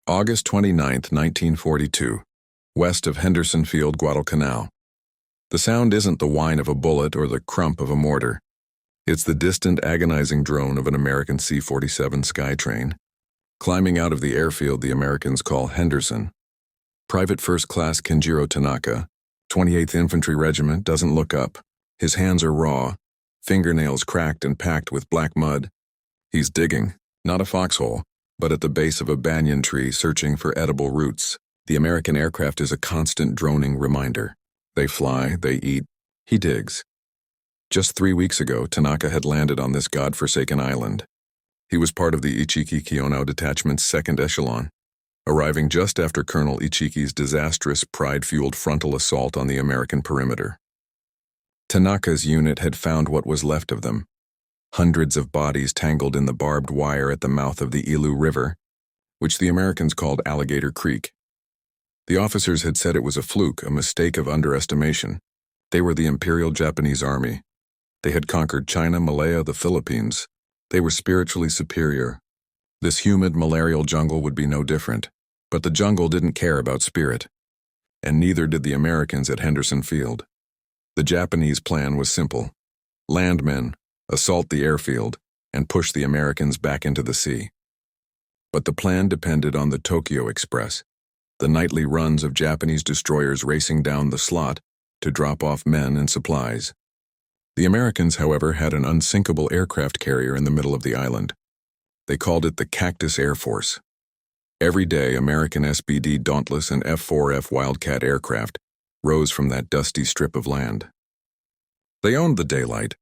August 29, 1942, west of Henderson Field, Guadalcanal. The sound isn't the whine of a bullet or the crump of a mortar. It's the distant, agonizing drone of an American C-47 Skytrain, climbing out of the airfield the Americans call Henderson. Private First Class Kenjiro Tanaka, 28th Infantry Regiment, doesn't look up. His hands are raw, fingernails cracked and packed with black mud. He's digging, not a foxhole, but at the base of a banyan tree searching for edible roots. The American aircraft is a constant droning reminder. They fly, they eat, he digs. Just 3 weeks ago, Tanaka had landed on this god-forsaken island. He was part of the Ichiki Kyono Detachment's second echelon, arriving just after Colonel Ichiki's disastrous, pride-fueled frontal assault on the American perimeter. Tanaka's unit had found what was left of them. Hundreds of bodies tangled in the barbed wire at the mouth of the Ilu River, which the Americans called Alligator Creek. The officers had said it was a fluke, a mistake of underestimation. They were the Imperial Japanese Army. They had conquered China, Malaya, the Philippines. They were spiritually superior. This humid, malarial jungle would be no different. But the jungle didn't care about spirit. And neither did the Americans at Henderson Field. The Japanese plan was simple. Landmen, assault the airfield, and push the Americans back into the sea. But the plan depended on the Tokyo Express, the nightly runs of Japanese destroyers racing down the slot to drop off men and supplies. The Americans, however, had an unsinkable aircraft carrier in the middle of the island. They called it the Cactus Air Force. Every day, American SBD Dauntless and F-4F Wildcat aircraft rose from that dusty strip of land. They owned the daylight.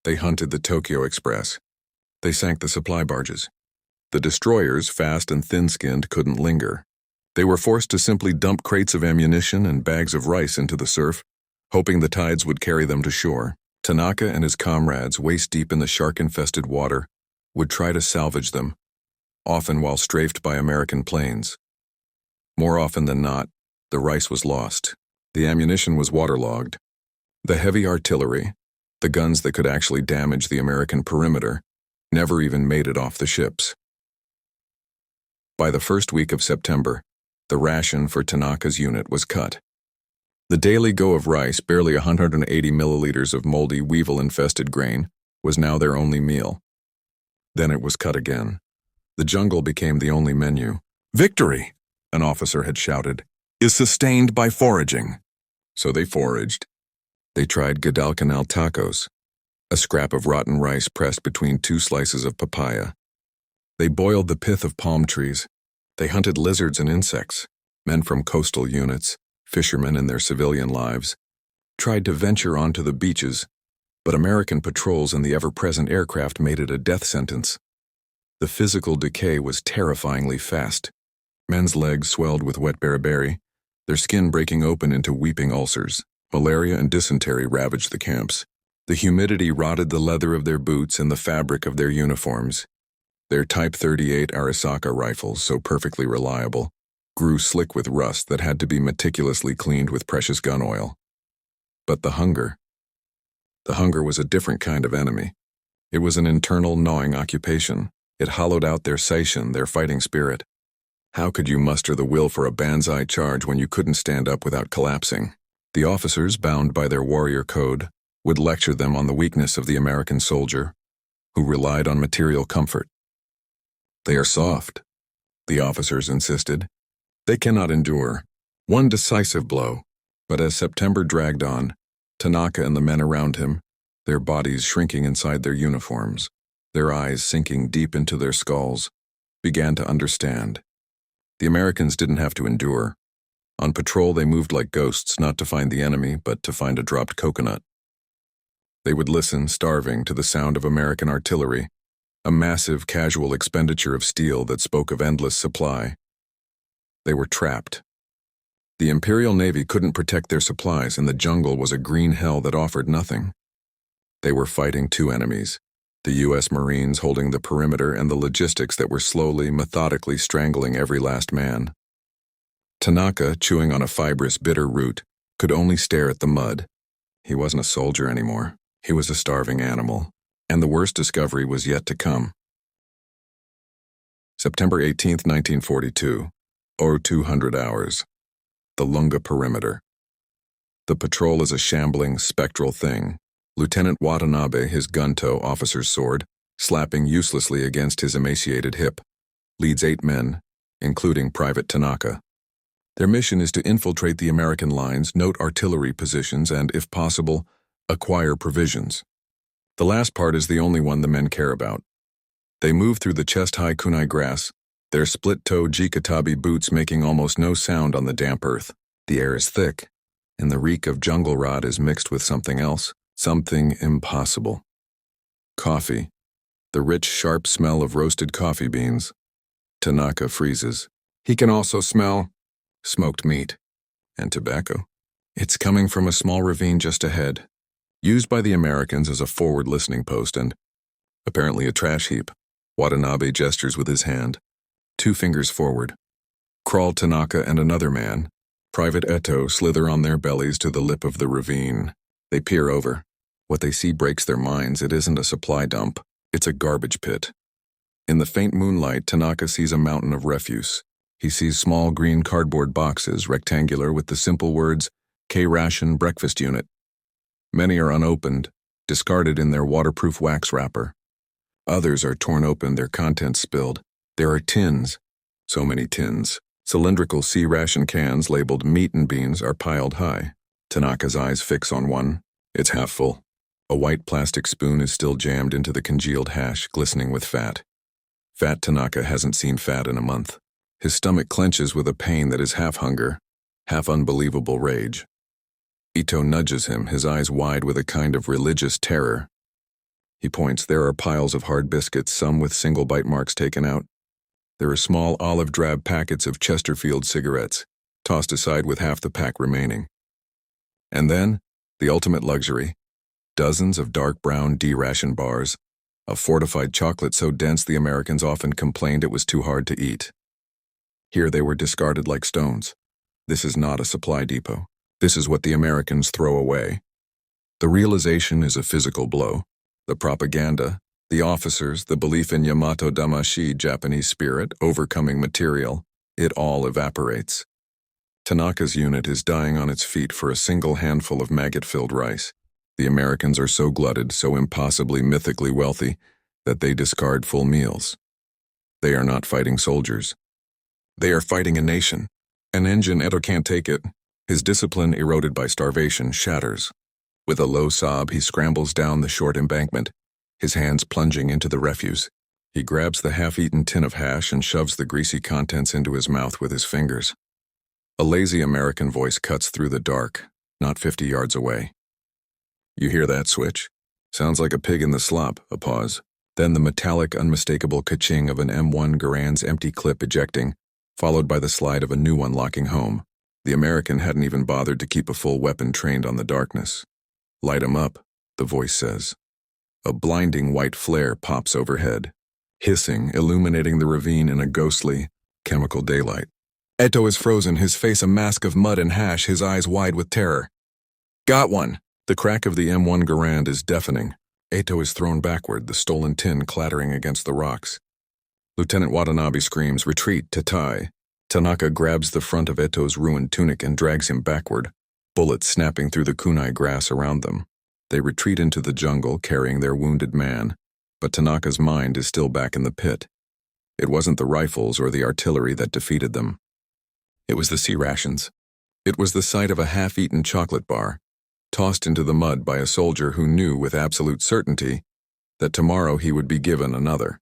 They hunted the Tokyo Express. They sank the supply barges. The destroyers, fast and thin-skinned, couldn't linger. They were forced to simply dump crates of ammunition and bags of rice into the surf, hoping the tides would carry them to shore. Tanaka and his comrades, waist-deep in the shark-infested water, would try to salvage them, often while strafed by American planes. More often than not, the rice was lost. The ammunition was waterlogged. The heavy artillery, the guns that could actually damage the American perimeter, never even made it off the ships. By the first week of September, the ration for Tanaka's unit was cut. The daily go of rice, barely 180 milliliters of moldy, weevil-infested grain, was now their only meal. Then it was cut again. The jungle became the only menu. "Victory," an officer had shouted, "is sustained by foraging." So they foraged. They tried Guadalcanal tacos, a scrap of rotten rice pressed between 2 slices of papaya. They boiled the pith of palm trees. They hunted lizards and insects. Men from coastal units, fishermen in their civilian lives, tried to venture onto the beaches, but American patrols and the ever-present aircraft made it a death sentence. The physical decay was terrifyingly fast. Men's legs swelled with wet beriberi, their skin breaking open into weeping ulcers. Malaria and dysentery ravaged the camps. The humidity rotted the leather of their boots and the fabric of their uniforms. Their Type 38 Arisaka rifles, so perfectly reliable, grew slick with rust that had to be meticulously cleaned with precious gun oil. But the hunger was a different kind of enemy. It was an internal, gnawing occupation. It hollowed out their seishin, their fighting spirit. How could you muster the will for a banzai charge when you couldn't stand up without collapsing? The officers, bound by their warrior code, would lecture them on the weakness of the American soldier, who relied on material comfort. "They are soft," the officers insisted. "They cannot endure one decisive blow." But as September dragged on, Tanaka and the men around him, their bodies shrinking inside their uniforms, their eyes sinking deep into their skulls, began to understand. The Americans didn't have to endure. On patrol, they moved like ghosts, not to find the enemy, but to find a dropped coconut. They would listen, starving, to the sound of American artillery, a massive, casual expenditure of steel that spoke of endless supply. They were trapped. The Imperial Navy couldn't protect their supplies, and the jungle was a green hell that offered nothing. They were fighting 2 enemies, the U.S. Marines holding the perimeter and the logistics that were slowly, methodically strangling every last man. Tanaka, chewing on a fibrous, bitter root, could only stare at the mud. He wasn't a soldier anymore. He was a starving animal. And the worst discovery was yet to come. September 18, 1942, or 200 hours. The Lunga perimeter. The patrol is a shambling, spectral thing. Lieutenant Watanabe, his gun-toe officer's sword, slapping uselessly against his emaciated hip, leads 8 men, including Private Tanaka. Their mission is to infiltrate the American lines, note artillery positions, and, if possible, acquire provisions. The last part is the only one the men care about. They move through the chest-high kunai grass, their split-toe jikatabi boots making almost no sound on the damp earth. The air is thick, and the reek of jungle rot is mixed with something else, something impossible. Coffee. The rich, sharp smell of roasted coffee beans. Tanaka freezes. He can also smell smoked meat and tobacco. It's coming from a small ravine just ahead, used by the Americans as a forward listening post and apparently a trash heap. Watanabe gestures with his hand. 2 fingers forward. Crawl Tanaka and another man, Private Eto, slither on their bellies to the lip of the ravine. They peer over. What they see breaks their minds. It isn't a supply dump. It's a garbage pit. In the faint moonlight, Tanaka sees a mountain of refuse. He sees small green cardboard boxes, rectangular, with the simple words, K-Ration breakfast unit. Many are unopened, discarded in their waterproof wax wrapper. Others are torn open, their contents spilled. There are tins. So many tins. Cylindrical C-Ration cans labeled meat and beans are piled high. Tanaka's eyes fix on one. It's half full. A white plastic spoon is still jammed into the congealed hash, glistening with fat. Fat Tanaka hasn't seen fat in a month. His stomach clenches with a pain that is half hunger, half unbelievable rage. Ito nudges him, his eyes wide with a kind of religious terror. He points. There are piles of hard biscuits, some with single bite marks taken out. There are small olive drab packets of Chesterfield cigarettes, tossed aside with half the pack remaining. And then, the ultimate luxury, dozens of dark brown D-ration bars, a fortified chocolate so dense the Americans often complained it was too hard to eat. Here they were discarded like stones. This is not a supply depot. This is what the Americans throw away. The realization is a physical blow. The propaganda, the officers, the belief in Yamato Damashi, Japanese spirit, overcoming material, it all evaporates. Tanaka's unit is dying on its feet for a single handful of maggot-filled rice. The Americans are so glutted, so impossibly mythically wealthy, that they discard full meals. They are not fighting soldiers. They are fighting a nation. An engine Eto can't take it. His discipline, eroded by starvation, shatters. With a low sob, he scrambles down the short embankment, his hands plunging into the refuse. He grabs the half-eaten tin of hash and shoves the greasy contents into his mouth with his fingers. A lazy American voice cuts through the dark, not 50 yards away. You hear that switch? Sounds like a pig in the slop. A pause. Then the metallic, unmistakable ka-ching of an M1 Garand's empty clip ejecting, followed by the slide of a new one locking home. The American hadn't even bothered to keep a full weapon trained on the darkness. Light 'em up, the voice says. A blinding white flare pops overhead, hissing, illuminating the ravine in a ghostly, chemical daylight. Eto is frozen, his face a mask of mud and hash, his eyes wide with terror. Got one! The crack of the M1 Garand is deafening. Eto is thrown backward, the stolen tin clattering against the rocks. Lieutenant Watanabe screams, retreat, Tatai. Tanaka grabs the front of Eto's ruined tunic and drags him backward, bullets snapping through the kunai grass around them. They retreat into the jungle, carrying their wounded man, but Tanaka's mind is still back in the pit. It wasn't the rifles or the artillery that defeated them. It was the C-Rations. It was the sight of a half-eaten chocolate bar, tossed into the mud by a soldier who knew with absolute certainty that tomorrow he would be given another.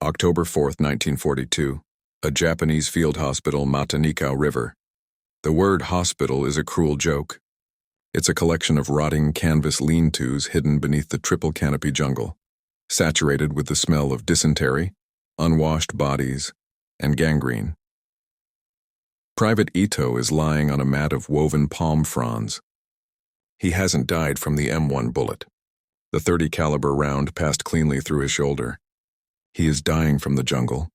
October 4th, 1942. A Japanese field hospital, Matanikau River. The word hospital is a cruel joke. It's a collection of rotting canvas lean-tos hidden beneath the triple canopy jungle, saturated with the smell of dysentery, unwashed bodies, and gangrene. Private Ito is lying on a mat of woven palm fronds. He hasn't died from the M1 bullet. The .30 caliber round passed cleanly through his shoulder. He is dying from the jungle.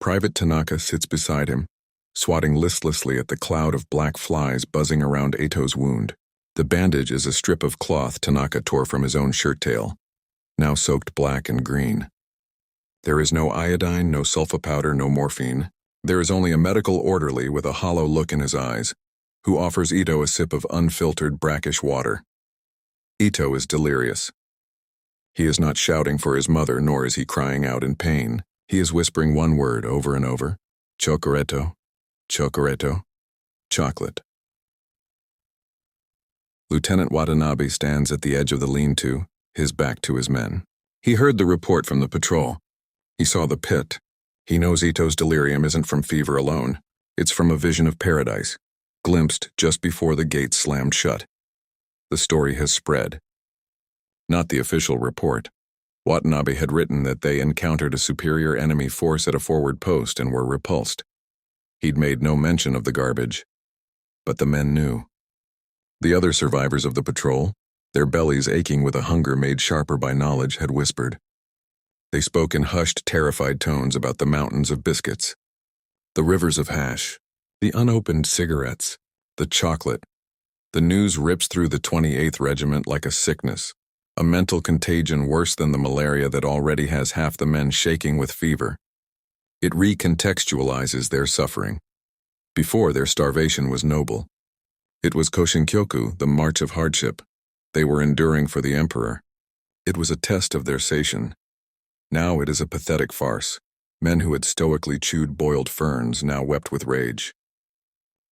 Private Tanaka sits beside him, swatting listlessly at the cloud of black flies buzzing around Ito's wound. The bandage is a strip of cloth Tanaka tore from his own shirt tail, now soaked black and green. There is no iodine, no sulfa powder, no morphine. There is only a medical orderly with a hollow look in his eyes, who offers Ito a sip of unfiltered brackish water. Ito is delirious. He is not shouting for his mother, nor is he crying out in pain. He is whispering one word over and over: chocoreto, chocoreto, chocolate. Lieutenant Watanabe stands at the edge of the lean-to, his back to his men. He heard the report from the patrol. He saw the pit. He knows Ito's delirium isn't from fever alone. It's from a vision of paradise, glimpsed just before the gates slammed shut. The story has spread. Not the official report. Watanabe had written that they encountered a superior enemy force at a forward post and were repulsed. He'd made no mention of the garbage. But the men knew. The other survivors of the patrol, their bellies aching with a hunger made sharper by knowledge, had whispered. They spoke in hushed, terrified tones about the mountains of biscuits, the rivers of hash, the unopened cigarettes, the chocolate. The news rips through the 28th Regiment like a sickness, a mental contagion worse than the malaria that already has half the men shaking with fever. It recontextualizes their suffering. Before, their starvation was noble. It was Koshinkyoku, the march of hardship. They were enduring for the emperor. It was a test of their sation. Now it is a pathetic farce. Men who had stoically chewed boiled ferns now wept with rage.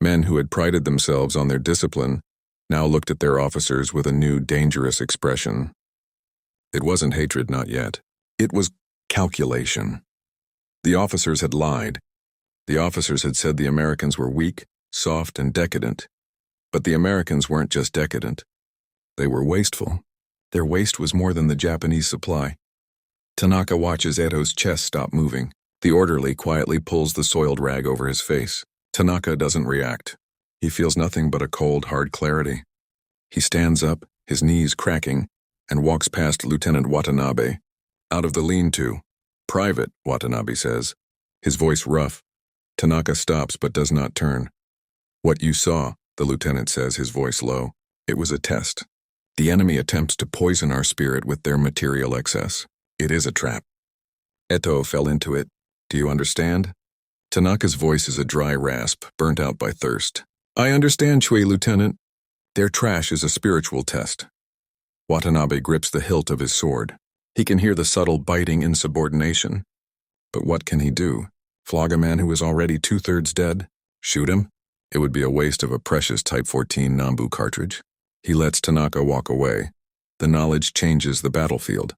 Men who had prided themselves on their discipline now looked at their officers with a new, dangerous expression. It wasn't hatred, not yet. It was calculation. The officers had lied. The officers had said the Americans were weak, soft, and decadent. But the Americans weren't just decadent. They were wasteful. Their waste was more than the Japanese supply. Tanaka watches Eto's chest stop moving. The orderly quietly pulls the soiled rag over his face. Tanaka doesn't react. He feels nothing but a cold, hard clarity. He stands up, his knees cracking, and walks past Lieutenant Watanabe. Out of the lean-to. "Private," Watanabe says, his voice rough. Tanaka stops but does not turn. "What you saw," the lieutenant says, his voice low. "It was a test. The enemy attempts to poison our spirit with their material excess. It is a trap. Eto fell into it. Do you understand?" Tanaka's voice is a dry rasp, burnt out by thirst. "I understand, Shui, Lieutenant. Their trash is a spiritual test." Watanabe grips the hilt of his sword. He can hear the subtle biting insubordination. But what can he do? Flog a man who is already 2/3 dead? Shoot him? It would be a waste of a precious Type 14 Nambu cartridge. He lets Tanaka walk away. The knowledge changes the battlefield.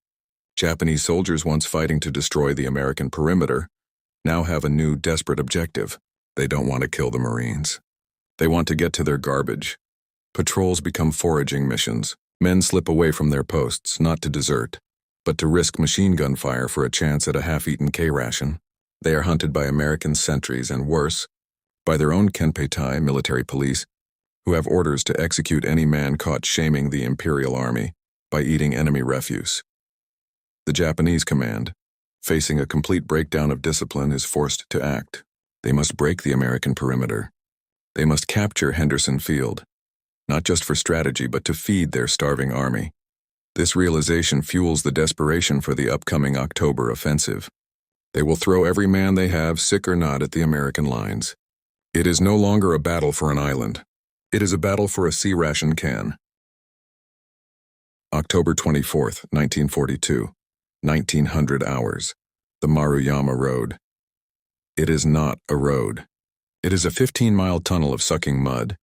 Japanese soldiers once fighting to destroy the American perimeter now have a new, desperate objective. They don't want to kill the Marines. They want to get to their garbage. Patrols become foraging missions. Men slip away from their posts, not to desert, but to risk machine gun fire for a chance at a half-eaten K-Ration. They are hunted by American sentries and, worse, by their own Kenpeitai military police, who have orders to execute any man caught shaming the Imperial Army by eating enemy refuse. The Japanese command, facing a complete breakdown of discipline, is forced to act. They must break the American perimeter. They must capture Henderson Field, not just for strategy but to feed their starving army. This realization fuels the desperation for the upcoming October offensive. They will throw every man they have, sick or not, at the American lines. It is no longer a battle for an island. It is a battle for a C-Ration can. October 24th, 1942, 1900 hours. The Maruyama Road. It is not a road. It is a 15-mile tunnel of sucking mud,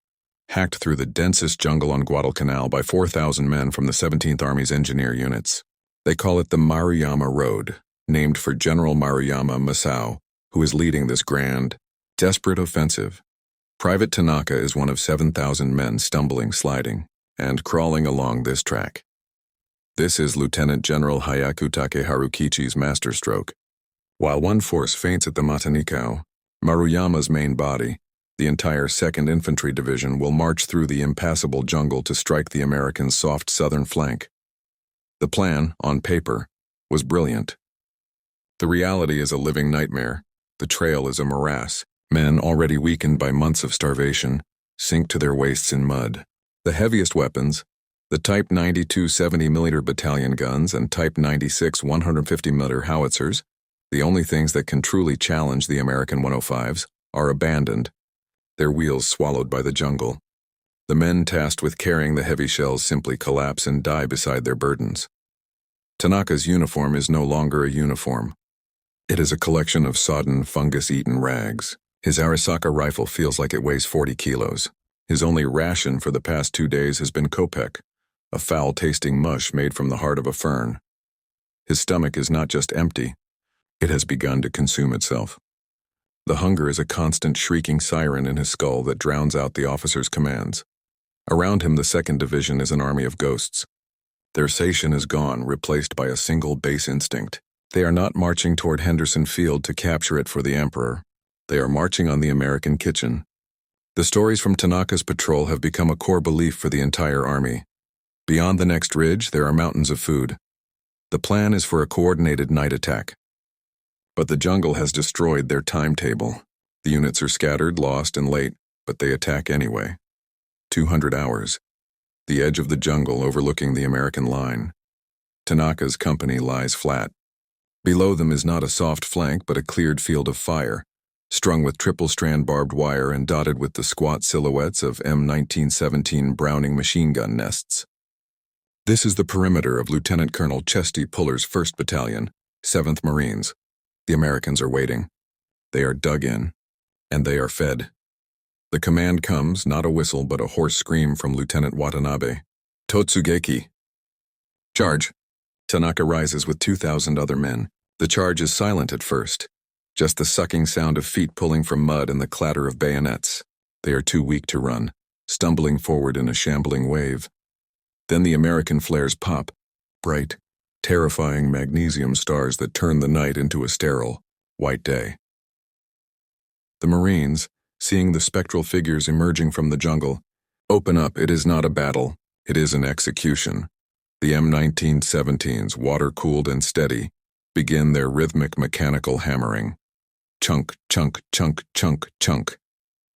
hacked through the densest jungle on Guadalcanal by 4,000 men from the 17th Army's engineer units. They call it the Maruyama Road, named for General Maruyama Masao, who is leading this grand, desperate offensive. Private Tanaka is one of 7,000 men stumbling, sliding, and crawling along this track. This is Lieutenant General Hyakutake Harukichi's masterstroke. While one force faints at the Matanikau, Maruyama's main body, the entire 2nd Infantry Division, will march through the impassable jungle to strike the Americans' soft southern flank. The plan, on paper, was brilliant. The reality is a living nightmare. The trail is a morass. Men, already weakened by months of starvation, sink to their waists in mud. The heaviest weapons, the Type 92 70mm battalion guns and Type 96 150mm howitzers, The only things that can truly challenge the American 105s are abandoned, their wheels swallowed by the jungle. The men tasked with carrying the heavy shells simply collapse and die beside their burdens. Tanaka's uniform is no longer a uniform. It is a collection of sodden, fungus-eaten rags. His Arisaka rifle feels like it weighs 40 kilos. His only ration for the past 2 days has been kopek, a foul-tasting mush made from the heart of a fern. His stomach is not just empty, it has begun to consume itself. The hunger is a constant shrieking siren in his skull that drowns out the officer's commands. Around him, the 2nd Division is an army of ghosts. Their sation is gone, replaced by a single base instinct. They are not marching toward Henderson Field to capture it for the Emperor. They are marching on the American kitchen. The stories from Tanaka's patrol have become a core belief for the entire army. Beyond the next ridge, there are mountains of food. The plan is for a coordinated night attack. But the jungle has destroyed their timetable. The units are scattered, lost, and late, but they attack anyway. 200 hours. The edge of the jungle overlooking the American line. Tanaka's company lies flat. Below them is not a soft flank but a cleared field of fire, strung with triple-strand barbed wire and dotted with the squat silhouettes of M1917 Browning machine gun nests. This is the perimeter of Lieutenant Colonel Chesty Puller's 1st Battalion, 7th Marines. The Americans are waiting. They are dug in, and they are fed. The command comes, not a whistle but a hoarse scream from Lieutenant Watanabe. Totsugeki. Charge. Tanaka rises with 2,000 other men. The charge is silent at first. Just the sucking sound of feet pulling from mud and the clatter of bayonets. They are too weak to run, stumbling forward in a shambling wave. Then the American flares pop, bright, terrifying magnesium stars that turn the night into a sterile, white day. The Marines, seeing the spectral figures emerging from the jungle, open up. It is not a battle, it is an execution. The M1917s, water-cooled and steady, begin their rhythmic mechanical hammering. Chunk, chunk, chunk, chunk, chunk.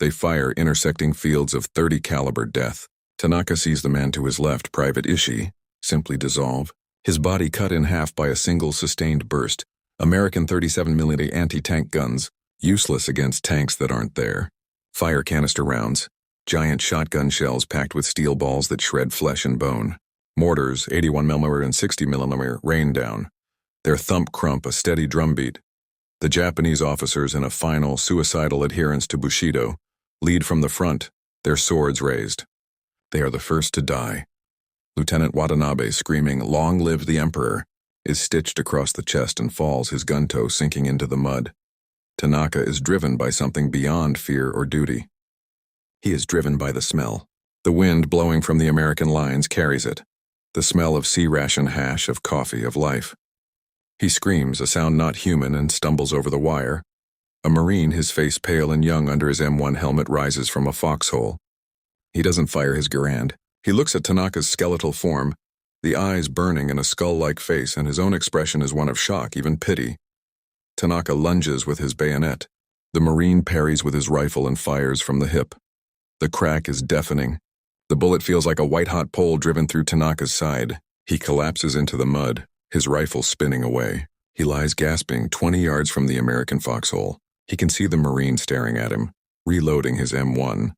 They fire intersecting fields of 30 caliber death. Tanaka sees the man to his left, Private Ishii, simply dissolve, his body cut in half by a single sustained burst. American 37mm anti-tank guns, useless against tanks that aren't there. Fire canister rounds, giant shotgun shells packed with steel balls that shred flesh and bone. Mortars, 81mm and 60mm, rain down. Their thump crump a steady drumbeat. The Japanese officers, in a final, suicidal adherence to Bushido, lead from the front, their swords raised. They are the first to die. Lieutenant Watanabe, screaming, "Long live the Emperor," is stitched across the chest and falls, his gun toe sinking into the mud. Tanaka is driven by something beyond fear or duty. He is driven by the smell. The wind blowing from the American lines carries it. The smell of C-Ration hash, of coffee, of life. He screams, a sound not human, and stumbles over the wire. A Marine, his face pale and young under his M1 helmet, rises from a foxhole. He doesn't fire his Garand. He looks at Tanaka's skeletal form, the eyes burning in a skull-like face, and his own expression is one of shock, even pity. Tanaka lunges with his bayonet. The Marine parries with his rifle and fires from the hip. The crack is deafening. The bullet feels like a white-hot pole driven through Tanaka's side. He collapses into the mud, his rifle spinning away. He lies gasping 20 yards from the American foxhole. He can see the Marine staring at him, reloading his M1.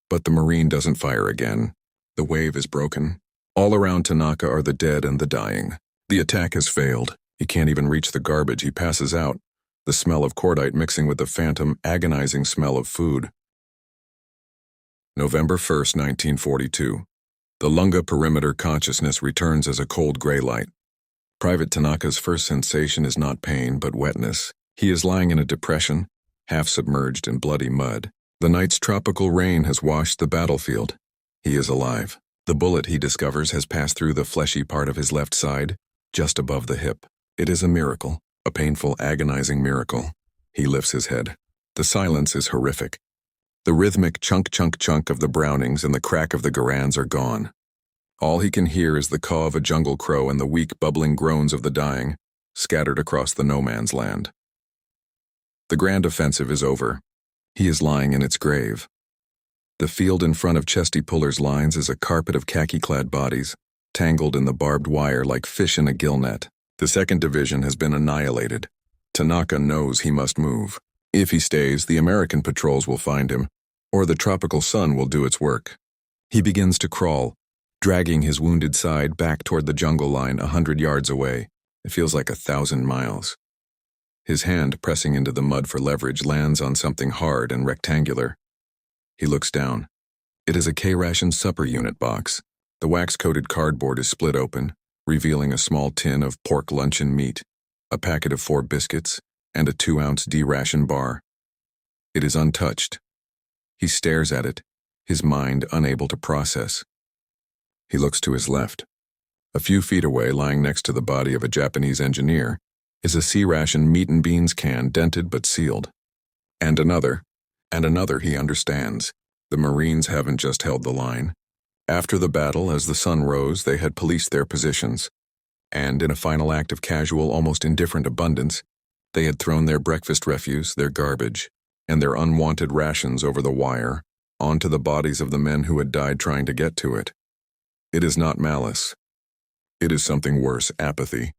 But the Marine doesn't fire again. The wave is broken. All around Tanaka are the dead and the dying. The attack has failed. He can't even reach the garbage. He passes out, the smell of cordite mixing with the phantom, agonizing smell of food. November 1st, 1942. The Lunga perimeter consciousness returns as a cold gray light. Private Tanaka's first sensation is not pain, but wetness. He is lying in a depression, half submerged in bloody mud. The night's tropical rain has washed the battlefield. He is alive. The bullet, he discovers, has passed through the fleshy part of his left side, just above the hip. It is a miracle, a painful, agonizing miracle. He lifts his head. The silence is horrific. The rhythmic chunk-chunk-chunk of the Brownings and the crack of the Garands are gone. All he can hear is the caw of a jungle crow and the weak, bubbling groans of the dying, scattered across the no-man's land. The grand offensive is over. He is lying in its grave. The field in front of Chesty Puller's lines is a carpet of khaki-clad bodies, tangled in the barbed wire like fish in a gill net. The 2nd Division has been annihilated. Tanaka knows he must move. If he stays, the American patrols will find him, or the tropical sun will do its work. He begins to crawl, dragging his wounded side back toward the jungle line 100 yards away. It feels like 1,000 miles. His hand, pressing into the mud for leverage, lands on something hard and rectangular. He looks down. It is a K-Ration supper unit box. The wax-coated cardboard is split open, revealing a small tin of pork luncheon meat, a packet of 4 biscuits, and a 2-ounce D-ration bar. It is untouched. He stares at it, his mind unable to process. He looks to his left. A few feet away, lying next to the body of a Japanese engineer, is a C-Ration meat and beans can, dented but sealed. And another, he understands. The Marines haven't just held the line. After the battle, as the sun rose, they had policed their positions. And in a final act of casual, almost indifferent abundance, they had thrown their breakfast refuse, their garbage, and their unwanted rations over the wire, onto the bodies of the men who had died trying to get to it. It is not malice. It is something worse, apathy.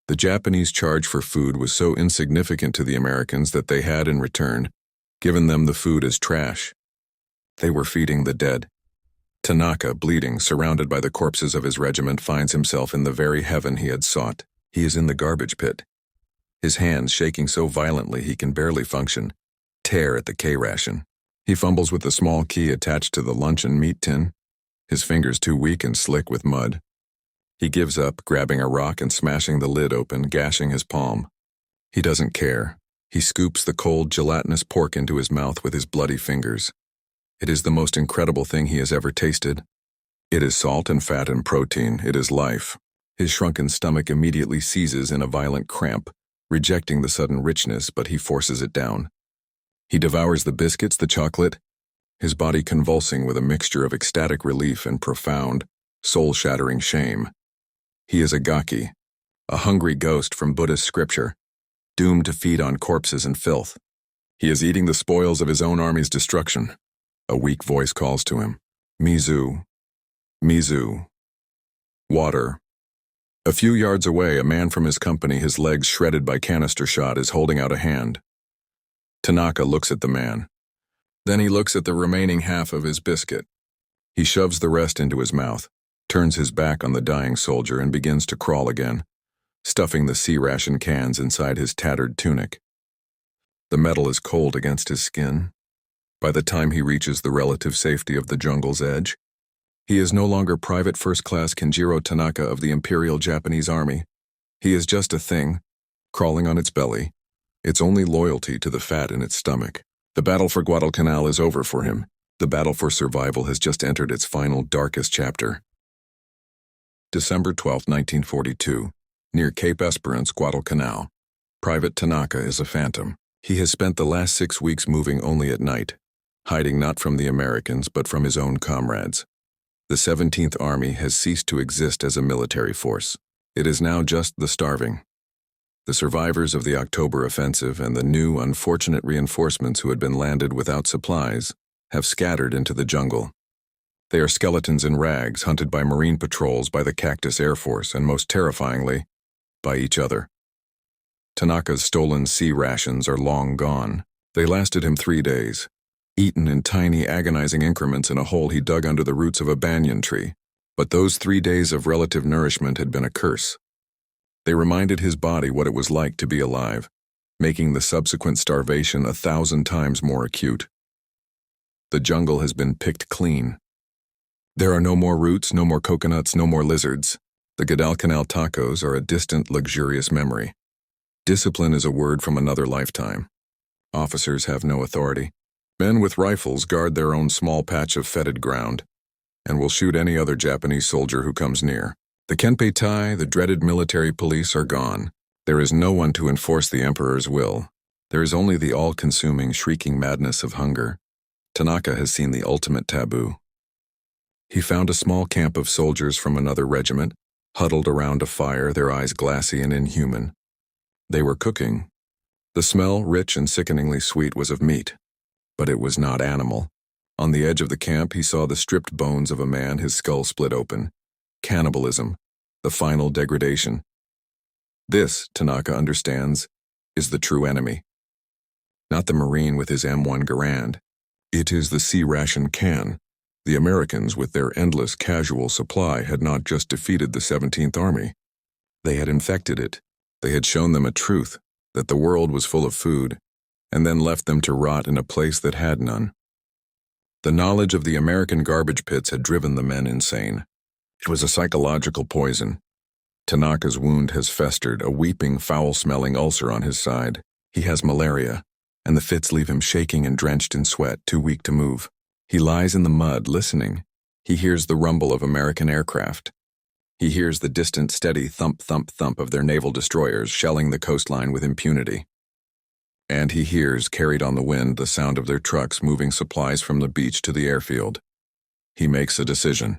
The Japanese charge for food was so insignificant to the Americans that they had, in return, given them the food as trash. They were feeding the dead. Tanaka, bleeding, surrounded by the corpses of his regiment, finds himself in the very heaven he had sought. He is in the garbage pit. His hands, shaking so violently he can barely function, tear at the K-Ration. He fumbles with the small key attached to the luncheon meat tin, his fingers too weak and slick with mud. He gives up, grabbing a rock and smashing the lid open, gashing his palm. He doesn't care. He scoops the cold, gelatinous pork into his mouth with his bloody fingers. It is the most incredible thing he has ever tasted. It is salt and fat and protein. It is life. His shrunken stomach immediately seizes in a violent cramp, rejecting the sudden richness, but he forces it down. He devours the biscuits, the chocolate, his body convulsing with a mixture of ecstatic relief and profound, soul-shattering shame. He is a gaki, a hungry ghost from Buddhist scripture, doomed to feed on corpses and filth. He is eating the spoils of his own army's destruction. A weak voice calls to him. Mizu. Mizu. Water. A few yards away, a man from his company, his legs shredded by canister shot, is holding out a hand. Tanaka looks at the man. Then he looks at the remaining half of his biscuit. He shoves the rest into his mouth, turns his back on the dying soldier, and begins to crawl again, stuffing the C-Ration cans inside his tattered tunic. The metal is cold against his skin. By the time he reaches the relative safety of the jungle's edge, he is no longer Private First Class Kenjiro Tanaka of the Imperial Japanese Army. He is just a thing, crawling on its belly, its only loyalty to the fat in its stomach. The battle for Guadalcanal is over for him. The battle for survival has just entered its final, darkest chapter. December 12, 1942, near Cape Esperance, Guadalcanal. Private Tanaka is a phantom. He has spent the last 6 weeks moving only at night, hiding not from the Americans but from his own comrades. The 17th Army has ceased to exist as a military force. It is now just the starving. The survivors of the October offensive and the new, unfortunate reinforcements who had been landed without supplies have scattered into the jungle. They are skeletons in rags, hunted by Marine patrols, by the Cactus Air Force, and most terrifyingly, by each other. Tanaka's stolen C-Rations are long gone. They lasted him 3 days, eaten in tiny, agonizing increments in a hole he dug under the roots of a banyan tree. But those 3 days of relative nourishment had been a curse. They reminded his body what it was like to be alive, making the subsequent starvation 1,000 times more acute. The jungle has been picked clean. There are no more roots, no more coconuts, no more lizards. The Guadalcanal tacos are a distant, luxurious memory. Discipline is a word from another lifetime. Officers have no authority. Men with rifles guard their own small patch of fetid ground, and will shoot any other Japanese soldier who comes near. The Kenpeitai, the dreaded military police, are gone. There is no one to enforce the emperor's will. There is only the all-consuming, shrieking madness of hunger. Tanaka has seen the ultimate taboo. He found a small camp of soldiers from another regiment, huddled around a fire, their eyes glassy and inhuman. They were cooking. The smell, rich and sickeningly sweet, was of meat, but it was not animal. On the edge of the camp, he saw the stripped bones of a man, his skull split open. Cannibalism, the final degradation. This, Tanaka understands, is the true enemy. Not the Marine with his M1 Garand. It is the C-Ration can. The Americans, with their endless casual supply, had not just defeated the 17th Army. They had infected it. They had shown them a truth, that the world was full of food, and then left them to rot in a place that had none. The knowledge of the American garbage pits had driven the men insane. It was a psychological poison. Tanaka's wound has festered, a weeping, foul-smelling ulcer on his side. He has malaria, and the fits leave him shaking and drenched in sweat, too weak to move. He lies in the mud, listening. He hears the rumble of American aircraft. He hears the distant, steady thump, thump, thump of their naval destroyers shelling the coastline with impunity. And he hears, carried on the wind, the sound of their trucks moving supplies from the beach to the airfield. He makes a decision.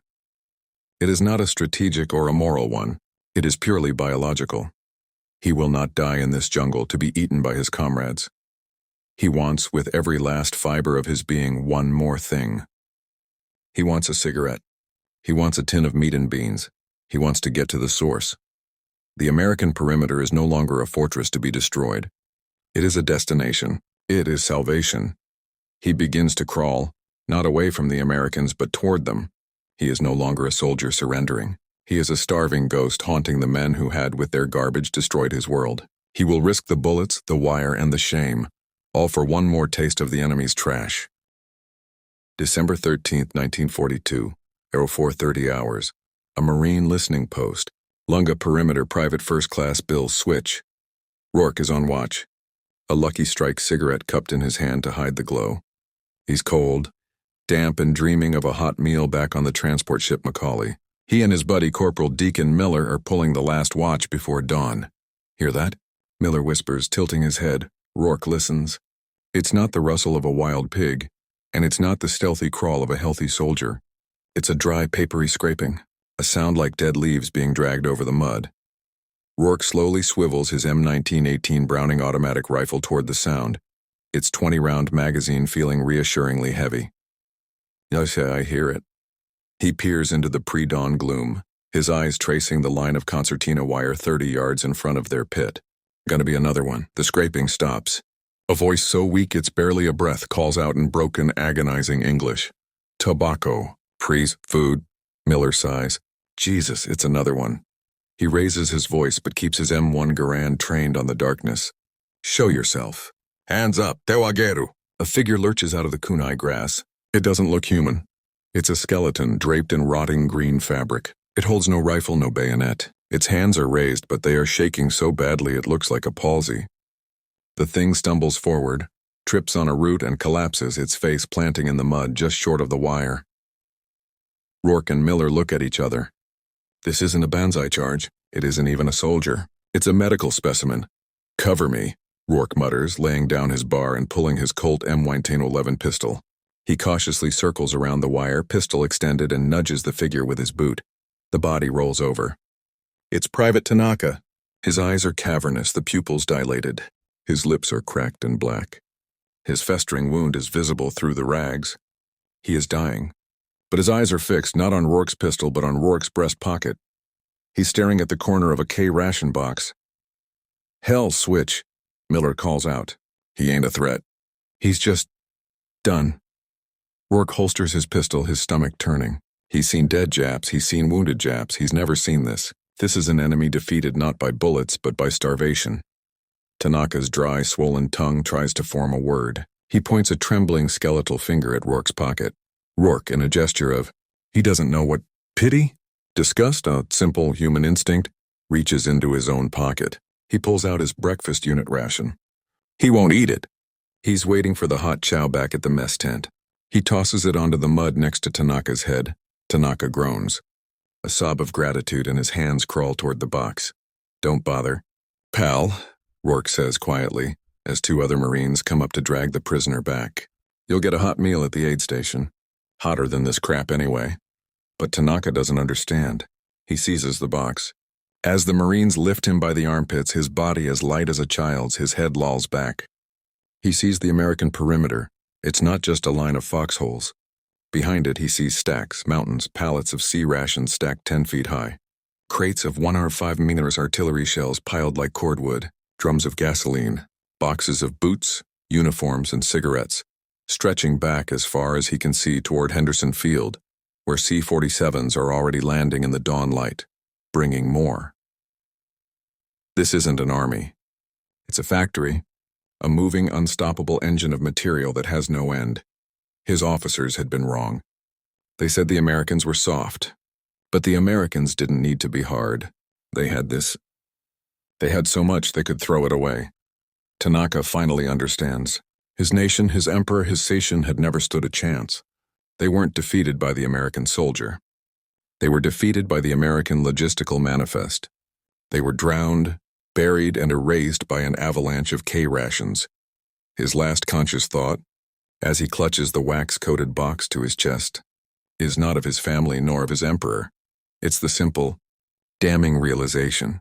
It is not a strategic or a moral one. It is purely biological. He will not die in this jungle to be eaten by his comrades. He wants, with every last fiber of his being, one more thing. He wants a cigarette. He wants a tin of meat and beans. He wants to get to the source. The American perimeter is no longer a fortress to be destroyed. It is a destination. It is salvation. He begins to crawl, not away from the Americans, but toward them. He is no longer a soldier surrendering. He is a starving ghost haunting the men who had, with their garbage, destroyed his world. He will risk the bullets, the wire, and the shame, all for one more taste of the enemy's trash. December 13, 1942, 04:30 hours. A Marine listening post. Lunga Perimeter Private First Class Bill Switch. Rourke is on watch. A Lucky Strike cigarette cupped in his hand to hide the glow. He's cold, damp, and dreaming of a hot meal back on the transport ship Macaulay. He and his buddy Corporal Deacon Miller are pulling the last watch before dawn. Hear that? Miller whispers, tilting his head. Rourke listens. It's not the rustle of a wild pig, and it's not the stealthy crawl of a healthy soldier. It's a dry, papery scraping, a sound like dead leaves being dragged over the mud. Rourke slowly swivels his M1918 Browning automatic rifle toward the sound, its 20-round magazine feeling reassuringly heavy. Yes, I hear it. He peers into the pre-dawn gloom, his eyes tracing the line of concertina wire 30 yards in front of their pit. Gonna be another one. The scraping stops. A voice so weak it's barely a breath calls out in broken, agonizing English. Tobacco. Please, food. Miller sighs. Jesus, it's another one. He raises his voice but keeps his M1 Garand trained on the darkness. Show yourself. Hands up, Tewageru. A figure lurches out of the kunai grass. It doesn't look human. It's a skeleton draped in rotting green fabric. It holds no rifle, no bayonet. Its hands are raised, but they are shaking so badly it looks like a palsy. The thing stumbles forward, trips on a root and collapses, its face planting in the mud just short of the wire. Rourke and Miller look at each other. This isn't a banzai charge. It isn't even a soldier. It's a medical specimen. Cover me, Rourke mutters, laying down his bar and pulling his Colt M1911 pistol. He cautiously circles around the wire, pistol extended, and nudges the figure with his boot. The body rolls over. It's Private Tanaka. His eyes are cavernous, the pupils dilated. His lips are cracked and black. His festering wound is visible through the rags. He is dying. But his eyes are fixed not on Rourke's pistol but on Rourke's breast pocket. He's staring at the corner of a K-Ration box. Hell, switch, Miller calls out. He ain't a threat. He's just done. Rourke holsters his pistol, his stomach turning. He's seen dead Japs, he's seen wounded Japs, he's never seen this. This is an enemy defeated not by bullets but by starvation. Tanaka's dry, swollen tongue tries to form a word. He points a trembling skeletal finger at Rourke's pocket. Rourke, in a gesture of, he doesn't know what, pity? Disgust, a simple human instinct, reaches into his own pocket. He pulls out his breakfast unit ration. He won't eat it. He's waiting for the hot chow back at the mess tent. He tosses it onto the mud next to Tanaka's head. Tanaka groans. A sob of gratitude and his hands crawl toward the box. Don't bother. Pal, Rourke says quietly, as two other Marines come up to drag the prisoner back. You'll get a hot meal at the aid station. Hotter than this crap anyway. But Tanaka doesn't understand. He seizes the box. As the Marines lift him by the armpits, his body as light as a child's, his head lolls back. He sees the American perimeter. It's not just a line of foxholes. Behind it, he sees stacks, mountains, pallets of C-Rations stacked 10 feet high. Crates of 105mm artillery shells piled like cordwood. drums of gasoline, boxes of boots, uniforms, and cigarettes, stretching back as far as he can see toward Henderson Field, where C-47s are already landing in the dawn light, bringing more. This isn't an army. It's a factory, a moving, unstoppable engine of material that has no end. His officers had been wrong. They said the Americans were soft, but the Americans didn't need to be hard. They had this. They had so much they could throw it away. Tanaka finally understands. His nation, his emperor, his station had never stood a chance. They weren't defeated by the American soldier. They were defeated by the American logistical manifest. They were drowned, buried, and erased by an avalanche of K-Rations. His last conscious thought, as he clutches the wax-coated box to his chest, is not of his family nor of his emperor. It's the simple, damning realization.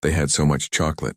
They had so much chocolate,